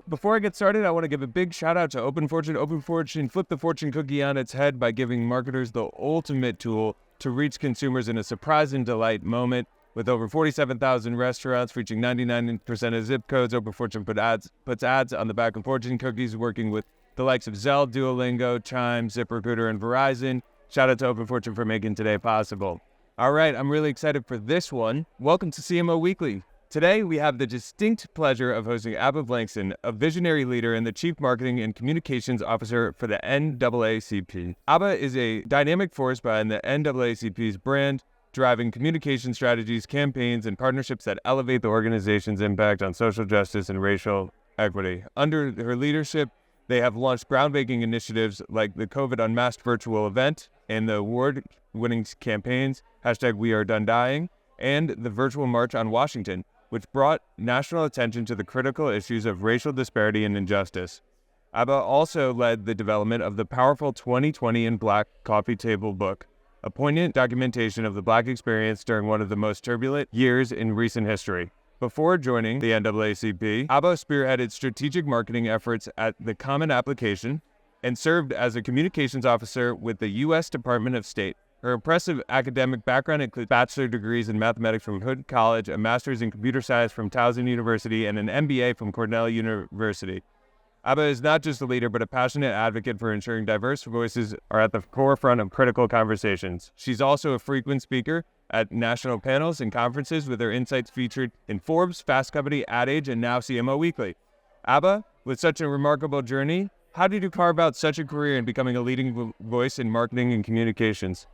Before I get started, I want to give a big shout out to Open Fortune. Open Fortune flipped the fortune cookie on its head by giving marketers the ultimate tool to reach consumers in a surprise and delight moment. With over 47,000 restaurants reaching 99% of zip codes, Open Fortune puts ads on the back of fortune cookies, working with the likes of Zelle, Duolingo, Chime, ZipRecruiter, and Verizon. Shout out to Open Fortune for making today possible. All right, I'm really excited for this one. Welcome to CMO Weekly. Today, we have the distinct pleasure of hosting Aba Blankson, a visionary leader and the Chief Marketing and Communications Officer for the NAACP. Aba is a dynamic force behind the NAACP's brand, driving communication strategies, campaigns, and partnerships that elevate the organization's impact on social justice and racial equity. Under her leadership, they have launched groundbreaking initiatives like the Covid Unmasked virtual event and the award-winning campaigns, #WeAreDoneDying, and the virtual March on Washington, which brought national attention to the critical issues of racial disparity and injustice. Aba also led the development of the powerful 2020 in Black coffee table book, a poignant documentation of the Black experience during one of the most turbulent years in recent history. Before joining the NAACP, Aba spearheaded strategic marketing efforts at the Common Application and served as a communications officer with the U.S. Department of State. Her impressive academic background includes bachelor degrees in mathematics from Hood College, a master's in computer science from Towson University, and an MBA from Cornell University. Aba is not just a leader, but a passionate advocate for ensuring diverse voices are at the forefront of critical conversations. She's also a frequent speaker at national panels and conferences, with her insights featured in Forbes, Fast Company, AdAge, and now CMO Weekly. Aba, with such a remarkable journey, how did you carve out such a career in becoming a leading voice in marketing and communications?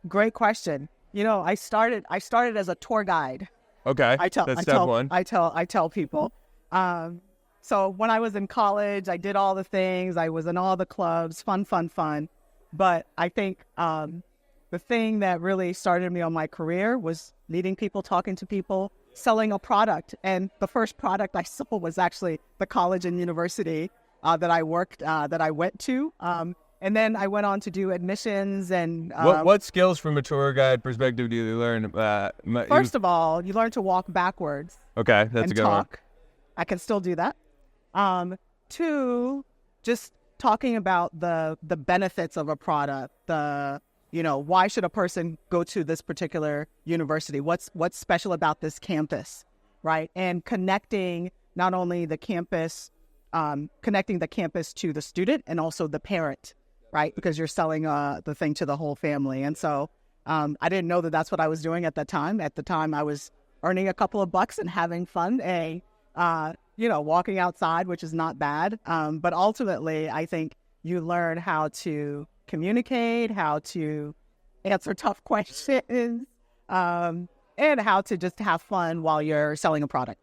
Great question. You know, I started as a tour guide. Okay, that's step one. I tell people. So when I was in college, I did all the things. I was in all the clubs, fun. But I think the thing that really started me on my career was meeting people, talking to people, selling a product. And the first product I sold was actually the college and university that I went to. And then I went on to do admissions and... What skills from a tour guide perspective do you learn? First of all, you learn to walk backwards. Okay, that's a good talk. one. I can still do that. Two, just talking about the benefits of a product. Why should a person go to this particular university? What's special about this campus, right? And connecting not only the campus, connecting the campus to the student and also the parent, right? Because you're selling the thing to the whole family. And so I didn't know that that's what I was doing at the time. At the time, I was earning a couple of bucks and having fun, walking outside, which is not bad. But ultimately, I think you learn how to communicate, how to answer tough questions, and how to just have fun while you're selling a product.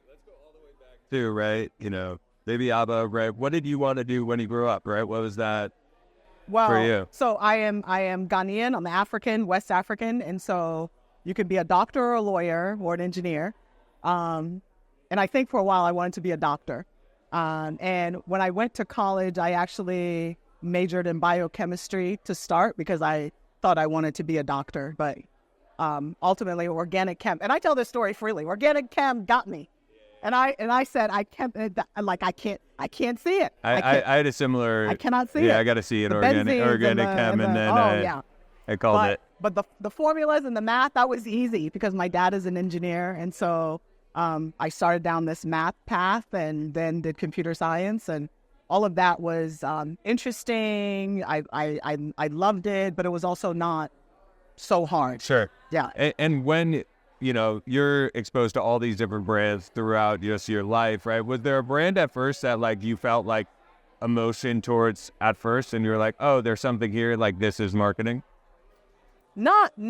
Let's go all the way back to, right, maybe Aba, right? What did you want to do when you grew up, right? What was that for you? So I am Ghanaian. I'm African, West African. And so you could be a doctor or a lawyer or an engineer. And I think for a while I wanted to be a doctor. And when I went to college, I actually majored in biochemistry to start because I thought I wanted to be a doctor. But ultimately, organic chem, and I tell this story freely, organic chem got me. And I said, I can't see it. I had a similar... I cannot see it. Yeah, I got to see an organic chem, and then I called it. But the formulas and the math, that was easy because my dad is an engineer. And so I started down this math path and then did computer science, and all of that was interesting. I loved it, but it was also not so hard. Sure. Yeah. And when, you're exposed to all these different brands throughout just your life, right? Was there a brand at first that you felt like emotion towards at first and you're like, oh, there's something here, like this is marketing? Not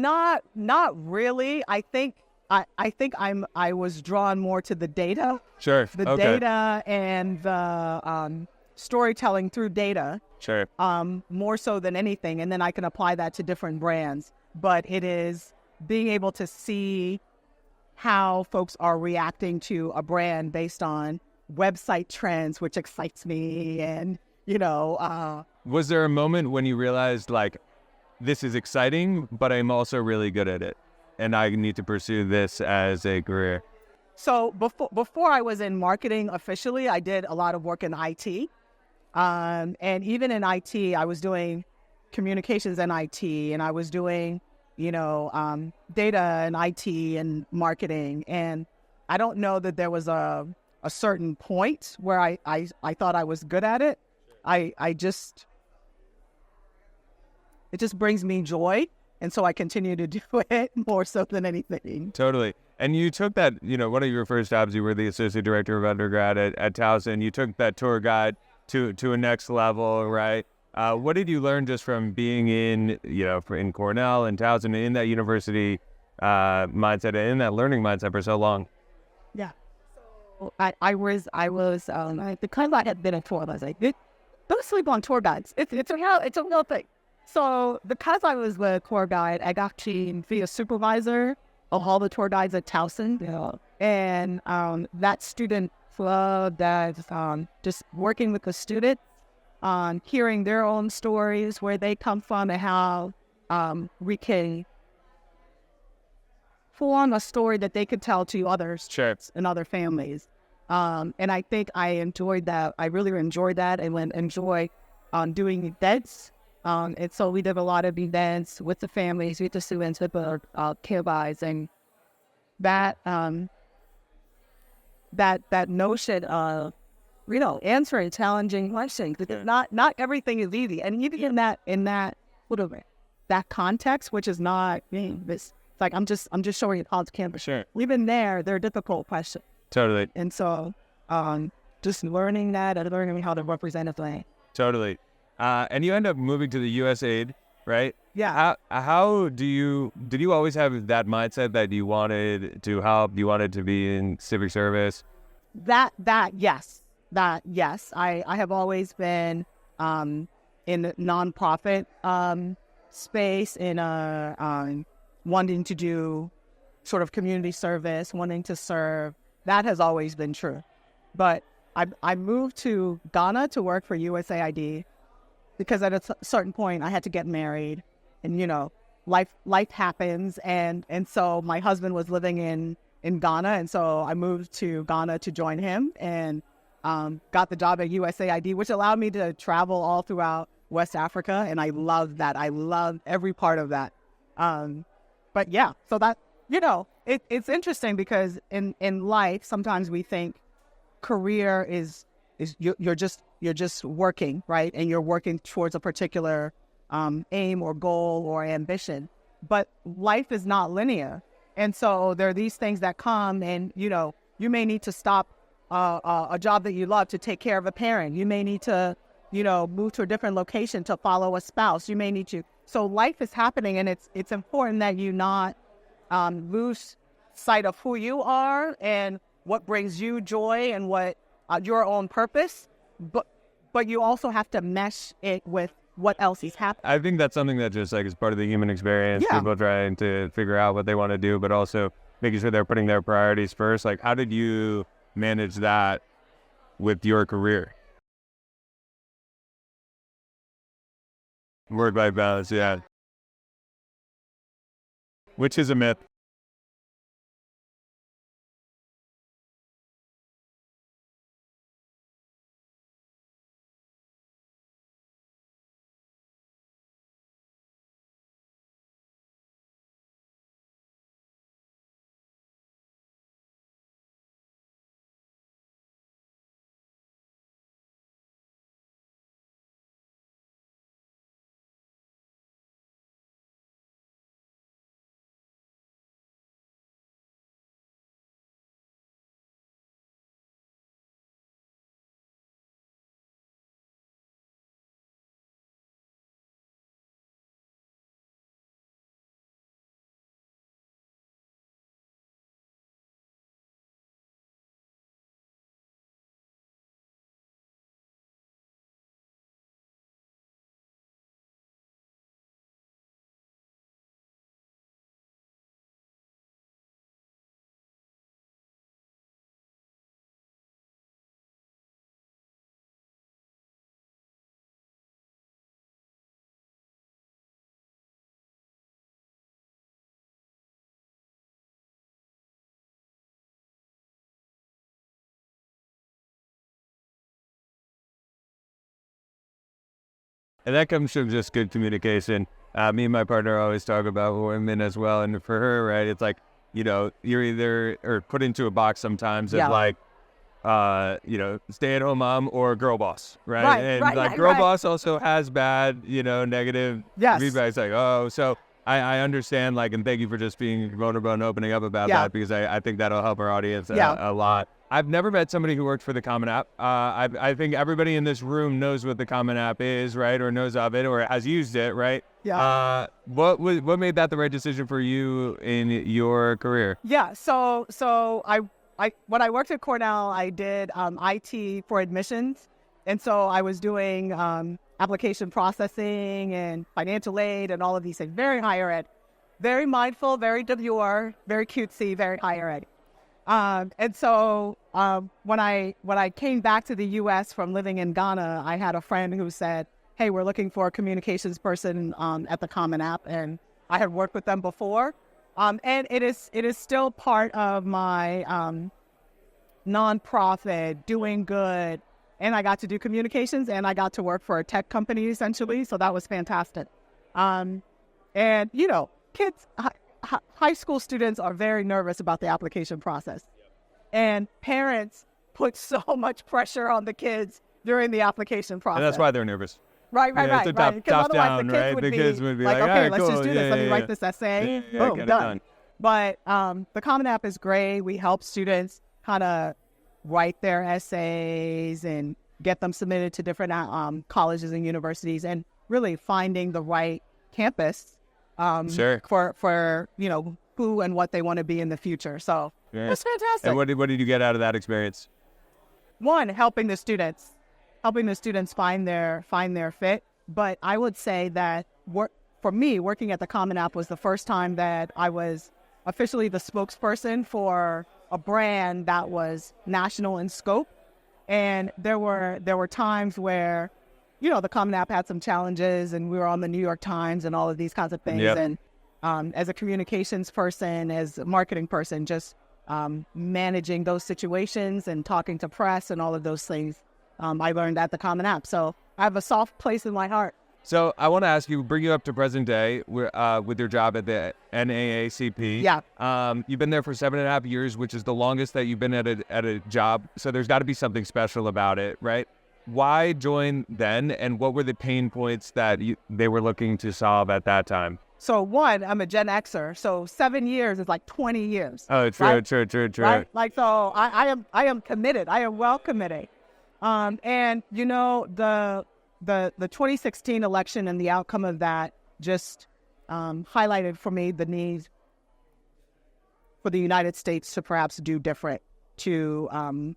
really. I think I was drawn more to the data. Sure. The data and the storytelling through data. Sure. More so than anything. And then I can apply that to different brands. But it is being able to see how folks are reacting to a brand based on website trends, which excites me. And, was there a moment when you realized, this is exciting, but I'm also really good at it, and I need to pursue this as a career? So before I was in marketing officially, I did a lot of work in IT. And even in IT, I was doing communications and IT, and I was doing, data and IT and marketing. And I don't know that there was a certain point where I thought I was good at it. It just brings me joy. And so I continue to do it more so than anything. Totally. And you took that, one of your first jobs, you were the associate director of undergrad at Towson. You took that tour guide to a next level, right? What did you learn just from being in Cornell and Towson, in that university mindset, and in that learning mindset for so long? Yeah. So I was because I had been a tour, I was like, don't sleep on tour guides. It's a real thing. So because I was the tour guide, I got to be a supervisor of all the tour guides at Towson. Yeah. And that student flow, that just working with the students, hearing their own stories, where they come from, and how we can form a story that they could tell to others. Sure. And other families. And I think I enjoyed that. I really enjoyed that, and enjoy doing events. And so we did a lot of events with the families, with the students, with the caregivers, and that notion of answering challenging questions. Because not everything is easy, and even in that context, which is not this. It's like I'm just showing you college campus. Sure. Even there, they're difficult questions. Totally. And so, just learning that and learning how to represent a thing. Totally. And you end up moving to the USAID, right? Yeah. How did you always have that mindset that you wanted to help, you wanted to be in civic service? Yes. I have always been in the nonprofit space, in wanting to do sort of community service, wanting to serve. That has always been true. But I moved to Ghana to work for USAID because at a certain point I had to get married, and life happens, and so my husband was living in Ghana, and so I moved to Ghana to join him, and got the job at USAID, which allowed me to travel all throughout West Africa, and I loved that. I loved every part of that. But yeah, so that it's interesting because in life sometimes we think career is you're just working, right? And you're working towards a particular aim or goal or ambition. But life is not linear. And so there are these things that come, and you may need to stop a job that you love to take care of a parent. You may need to move to a different location to follow a spouse. You may need to. So life is happening, and it's important that you not lose sight of who you are and what brings you joy and what your own purpose. But you also have to mesh it with what else is happening. I think that's something that just is part of the human experience. Yeah. People trying to figure out what they want to do, but also making sure they're putting their priorities first. Like, how did you manage that with your career? Work-life balance, yeah. Which is a myth. And that comes from just good communication. Me and my partner always talk about women as well. And for her, right, it's like, you're either or put into a box sometimes of like, stay-at-home mom or girl boss, right? And girl boss also has bad, negative feedback. It's like, so I understand, and thank you for just being vulnerable and opening up about that, because I think that'll help our audience a lot. I've never met somebody who worked for the Common App. I think everybody in this room knows what the Common App is, right? Or knows of it or has used it, right? Yeah. What made that the right decision for you in your career? Yeah. So when I worked at Cornell, I did IT for admissions. And so I was doing application processing and financial aid and all of these things. Very higher ed. Very mindful, very demure, very cutesy, very higher ed. And so when I came back to the U.S. from living in Ghana, I had a friend who said, hey, we're looking for a communications person at the Common App. And I had worked with them before. And it is still part of my nonprofit, doing good. And I got to do communications, and I got to work for a tech company, essentially. So that was fantastic. And, kids, high school students are very nervous about the application process. And parents put so much pressure on the kids during the application process. And that's why they're nervous. Right. It's a top down, right? The kids would be like, okay, right, let's cool. just do this. Let me write this essay. Boom, done. But the Common App is great. We help students kind of write their essays and get them submitted to different colleges and universities, and really finding the right campus for who and what they want to be in the future. So it's fantastic. And what did you get out of that experience? One, helping the students find their fit. But I would say that for me, working at the Common App was the first time that I was officially the spokesperson for a brand that was national in scope. And there were times where, the Common App had some challenges, and we were on the New York Times and all of these kinds of things. Yep. And as a communications person, as a marketing person, just managing those situations and talking to press and all of those things, I learned at the Common App. So I have a soft place in my heart. So I want to ask you, bring you up to present day with your job at the NAACP. Yeah. You've been there for 7.5 years, which is the longest that you've been at a job. So there's got to be something special about it, right? Why join then, and what were the pain points that they were looking to solve at that time? So one, I'm a Gen Xer, so 7 years is like 20 years. Oh, true, right? True. Right? So I am committed. I am well committed. And the 2016 election and the outcome of that just highlighted for me the need for the United States to perhaps do different, to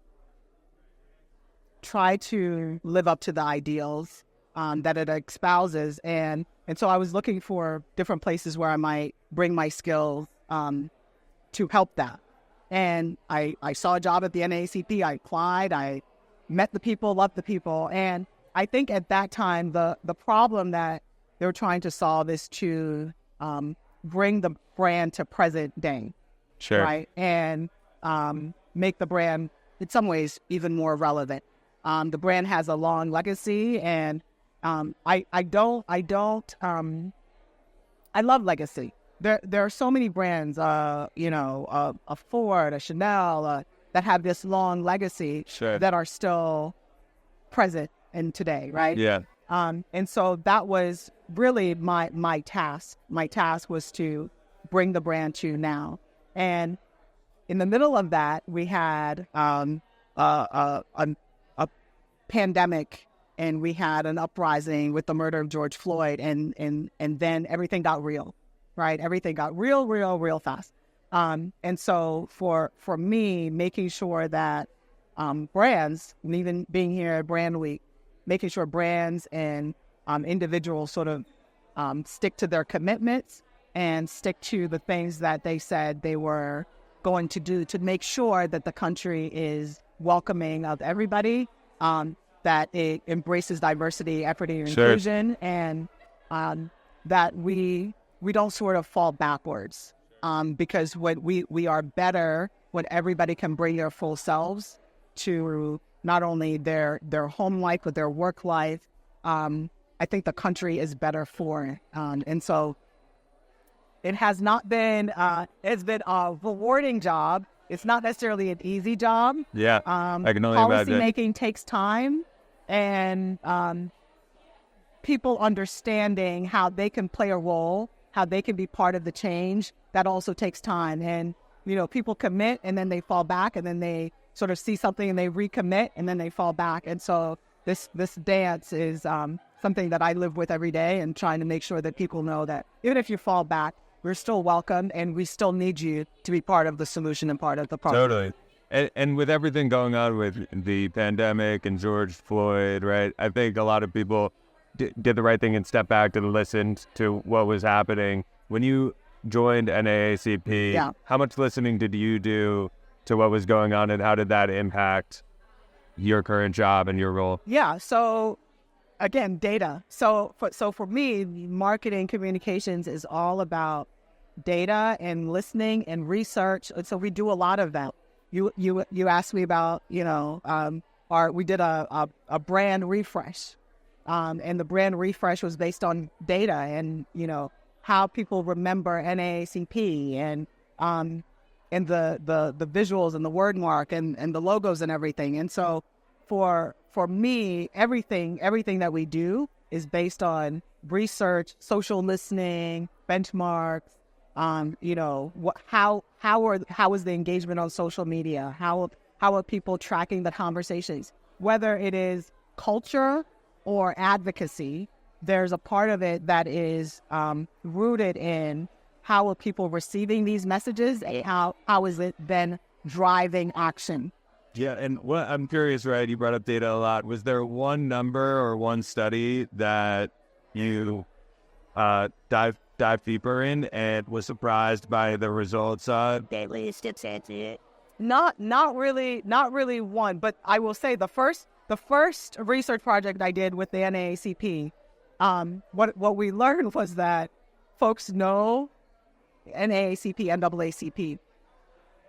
try to live up to the ideals that it espouses. And so I was looking for different places where I might bring my skills to help that. And I saw a job at the NAACP. I applied. I met the people, loved the people. And I think at that time, the problem that they were trying to solve is to bring the brand to present day. Sure. Right? And make the brand, in some ways, even more relevant. The brand has a long legacy, and I love legacy. There are so many brands, a Ford, a Chanel, that have this long legacy that are still present in today, right? Yeah. And so that was really my task. My task was to bring the brand to now. And in the middle of that, we had a pandemic, and we had an uprising with the murder of George Floyd, and then everything got real, right? Everything got real fast. And so for me, making sure that brands, and even being here at Brandweek, making sure brands and individuals sort of stick to their commitments and stick to the things that they said they were going to do to make sure that the country is welcoming of everybody, that it embraces diversity, equity, and inclusion, and that we don't sort of fall backwards. Because when we are better when everybody can bring their full selves to not only their home life, but their work life, I think the country is better for. And so it has not been, it's been a rewarding job. It's not necessarily an easy job. Yeah, I can only policy imagine. making takes time, and people understanding how they can play a role, how they can be part of the change, that also takes time. And, people commit and then they fall back, and then they sort of see something and they recommit and then they fall back. And so this dance is something that I live with every day, and trying to make sure that people know that even if you fall back, we're still welcome, and we still need you to be part of the solution and part of the problem. Totally. And with everything going on with the pandemic and George Floyd, right, I think a lot of people did the right thing and stepped back and listened to what was happening. When you joined NAACP, how much listening did you do to what was going on, and how did that impact your current job and your role? Yeah, so again, data. So for me, marketing communications is all about data and listening and research. And so we do a lot of that. You asked me about, we did a brand refresh. And the brand refresh was based on data and, how people remember NAACP and the visuals and the word mark and the logos and everything. And so for me, everything that we do is based on research, social listening, benchmarks. How is the engagement on social media? How are people tracking the conversations? Whether it is culture or advocacy, there's a part of it that is rooted in how are people receiving these messages, and how is it then driving action? Yeah, and what I'm curious, right? You brought up data a lot. Was there one number or one study that you dive deeper in and was surprised by the results of? Not really one, but I will say the first research project I did with the NAACP, what we learned was that folks know NAACP, NAACP,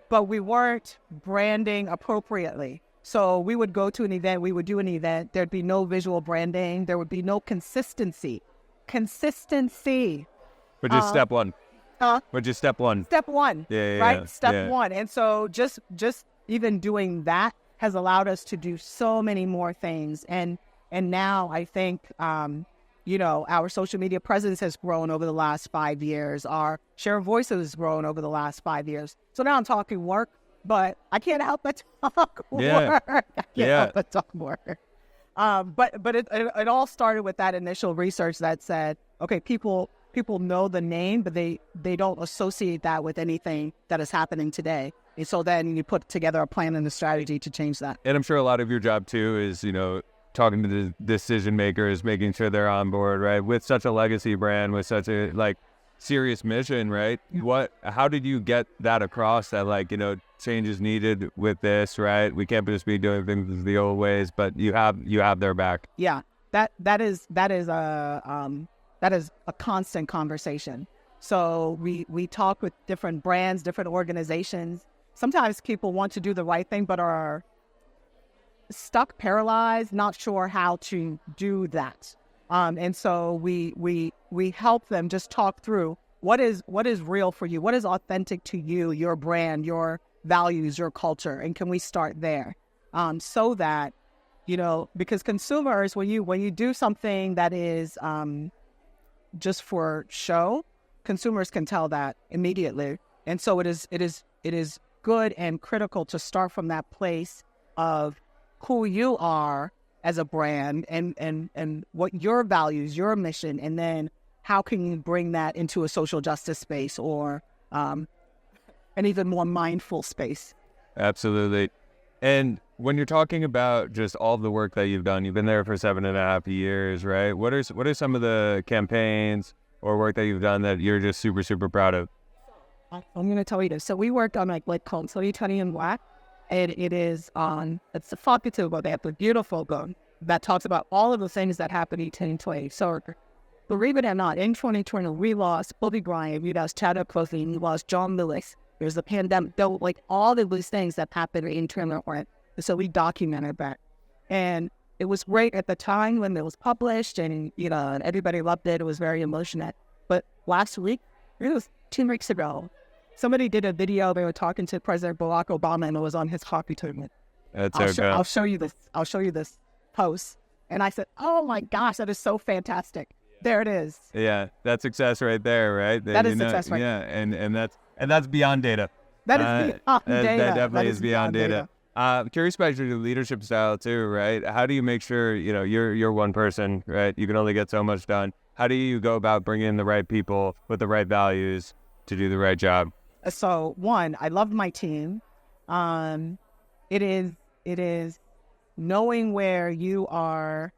but we weren't branding appropriately. So we would go to an event, we would do an event, there'd be no visual branding, there would be no consistency. Which is step one. Which is step one. Step one, yeah, right? Yeah, step yeah. one. And so just even doing that has allowed us to do so many more things. And now I think, our social media presence has grown over the last 5 years. Our share of voices has grown over the last 5 years. So now I'm talking work, but I can't help but talk work. I can't help but talk work. But it all started with that initial research that said, okay, people know the name, but they don't associate that with anything that is happening today. And so then you put together a plan and a strategy to change that. And I'm sure a lot of your job too is, talking to the decision makers, making sure they're on board, right? With such a legacy brand, with such a serious mission, right? Yeah. How did you get that across that change is needed with this, right? We can't just be doing things the old ways, but you have their back. Yeah, that is a constant conversation. So we talk with different brands, different organizations. Sometimes people want to do the right thing, but are stuck, paralyzed, not sure how to do that. And so we help them just talk through what is real for you, what is authentic to you, your brand, your values, your culture, and can we start there? So that, because consumers, when you do something that is just for show, consumers can tell that immediately. And so it is good and critical to start from that place of who you are as a brand and what your values, your mission, and then how can you bring that into a social justice space or an even more mindful space. Absolutely. And when you're talking about just all the work that you've done, you've been there for 7.5 years, right? What are some of the campaigns or work that you've done that you're just super, super proud of? I'm going to tell you this. So we worked on called Towson in Black. And it's a fugitive book. They have a beautiful book that talks about all of the things that happened in 2020. So believe it or not, in 2020, we lost Kobe Bryant, we lost Chadwick Boseman, we lost John Lewis. There's the pandemic, all of these things that happened in 2020. So we documented that. And it was great at the time when it was published, and and everybody loved it. It was very emotional. But last week, it was 2 weeks ago, somebody did a video. They were talking to President Barack Obama, and it was on his coffee table. That's I'll show you this. I'll show you this post. And I said, "Oh my gosh, that is so fantastic." There it is. Yeah, that's success right there, right? That is success right there. Yeah, and that's beyond data. That is beyond data. That definitely is beyond data. Curious about your leadership style too, right? How do you make sure, you're one person, right? You can only get so much done. How do you go about bringing in the right people with the right values to do the right job? So one, I love my team. It is knowing where you are,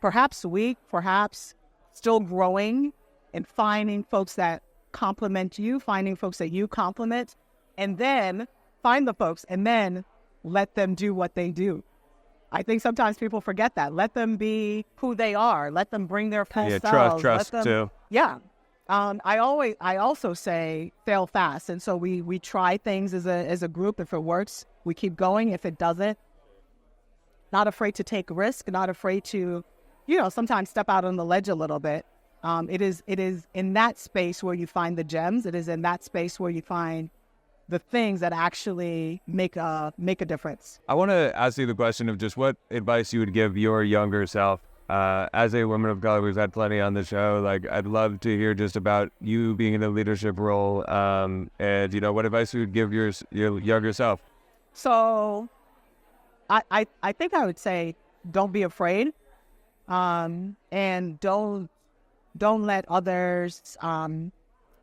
perhaps weak, perhaps still growing, and finding folks that complement you, finding folks that you complement, and then find the folks and then let them do what they do. I think sometimes people forget that. Let them be who they are. Let them bring their full selves. Trust too. Yeah. I also say fail fast. And so we try things as a group. If it works, we keep going. If it doesn't, not afraid to take risk, not afraid to, sometimes step out on the ledge a little bit. It is in that space where you find the gems. It is in that space where you find the things that actually make a difference. I want to ask you the question of just what advice you would give your younger self. As a woman of color, we've had plenty on the show. Like, I'd love to hear just about you being in a leadership role, and what advice you would give your younger self. So, I think I would say, don't be afraid, and don't let others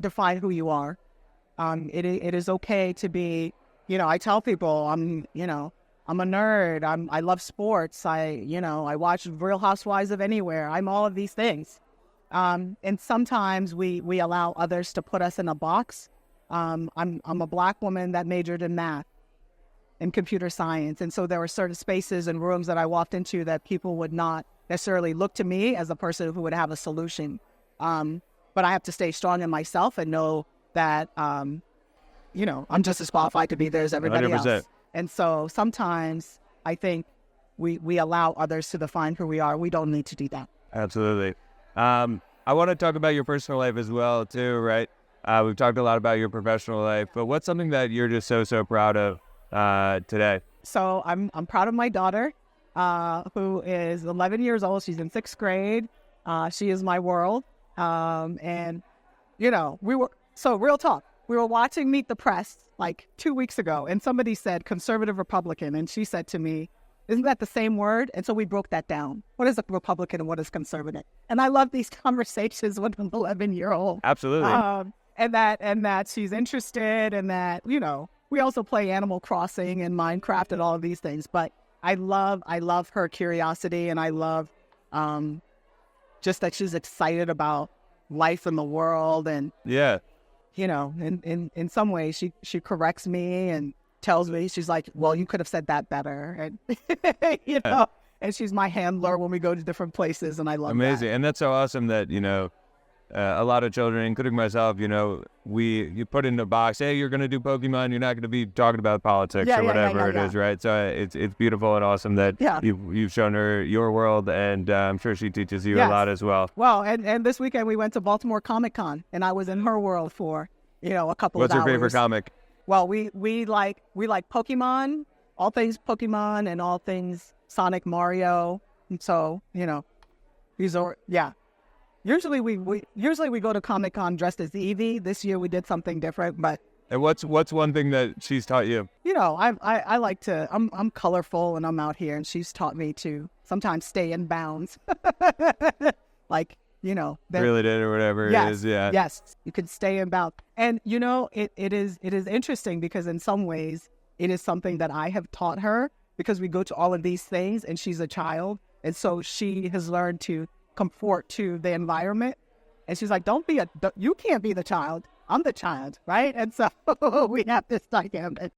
define who you are. It is okay to be, I tell people I'm a nerd. I love sports. I watch Real Housewives of Anywhere. I'm all of these things. And sometimes we allow others to put us in a box. I'm a Black woman that majored in math and computer science. And so there were certain spaces and rooms that I walked into that people would not necessarily look to me as a person who would have a solution. But I have to stay strong in myself and know that, I'm just as qualified to be there as everybody 100%. else. And so sometimes I think we allow others to define who we are. We don't need to do that. Absolutely. I want to talk about your personal life as well, too, right? We've talked a lot about your professional life, but what's something that you're just so proud of today? So I'm proud of my daughter, who is 11 years old. She's in 6th grade. She is my world. And, real talk. We were watching Meet the Press like 2 weeks ago, and somebody said conservative Republican, and she said to me, "Isn't that the same word?" And so we broke that down. What is a Republican and what is conservative? And I love these conversations with an 11-year-old. Absolutely. And that she's interested, and that, we also play Animal Crossing and Minecraft and all of these things. But I love her curiosity, and I love just that she's excited about life in the world. And yeah, in some ways she corrects me and tells me, she's like, well, you could have said that better. And and she's my handler when we go to different places, and I love amazing that. And that's so awesome that a lot of children, including myself, you put in a box, hey, you're going to do Pokemon, you're not going to be talking about politics or whatever it is, right? So it's beautiful and awesome that you've shown her your world, and I'm sure she teaches you a lot as well. Well, and this weekend we went to Baltimore Comic-Con, and I was in her world for a couple of hours. What's your favorite comic? Well, we like Pokemon, all things Pokemon, and all things Sonic, Mario. And so these are Usually we go to Comic-Con dressed as Eevee. This year we did something different, but. And what's one thing that she's taught you? I like to. I'm colorful and I'm out here, and she's taught me to sometimes stay in bounds. Like reel it in or whatever it is. Yeah. Yes, you can stay in bounds, and it is interesting because in some ways it is something that I have taught her, because we go to all of these things, and she's a child, and so she has learned to comport to the environment, and she's like, you can't be the child, I'm the child, right? And so we have this dynamic.